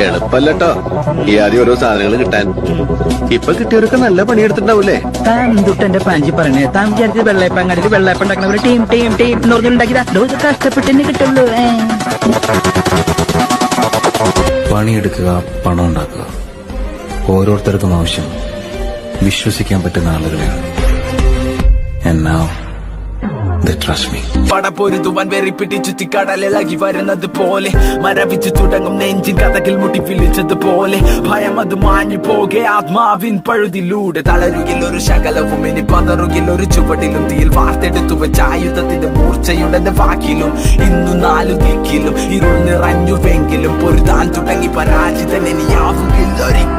എളുപ്പല്ലോ ഈ ആദ്യം ഓരോ സാധനങ്ങൾ കിട്ടാൻ. ഇപ്പൊ കിട്ടിയവരൊക്കെ നല്ല പണിയെടുത്തിട്ടുണ്ടാവൂലേ? താൻ എന്തുട്ടെന്റെ പാഞ്ചി പറഞ്ഞേ? താൻ വിചാരിച്ചത് വെള്ളയപ്പം അങ്ങാടിയിൽ വെള്ളയപ്പം ഉണ്ടാക്കുന്ന ടീം ടീം ടീം എന്ന് പറഞ്ഞുണ്ടാക്കിയതാ. കഷ്ടപ്പെട്ടെന്നെ കിട്ടുള്ളൂ. പണിയെടുക്കുക, പണം ഉണ്ടാക്കുക, ഓരോരുത്തർക്കും ആവശ്യം വിശ്വസിക്കാൻ പറ്റുന്ന ആളുകളെയാണ്. And now they trust me. പടപ്പൊരുതുവാൻ വെറിപ്പിട്ടി ചുറ്റിക്കടലിളകി വരുന്നത് പോലെ മരവിച്ചു തുടങ്ങും നെഞ്ചിൻ കഥകൾ മുട്ടി വിളിച്ചതുപോലെ ഭയം അത് മാഞ്ഞു പോകെ ആത്മാവിൻ പഴുതിലൂടെ തളരുകിൽ ഒരു ശകലവും ഇനി പതറുകിൽ ഒരു ചുവടിലും തീയിൽ വാർത്തെടുത്തു വെച്ച ആയുധത്തിന്റെ മൂർച്ചയുടെ വാക്കിലും ഇന്നു നാലു ദിക്കിലും ഇരുൾ നിറഞ്ഞുവെങ്കിലും പൊരുതാൻ തുടങ്ങി പരാജിതൻ ഇനിയാവുകിൽ ഒരിക്കലും.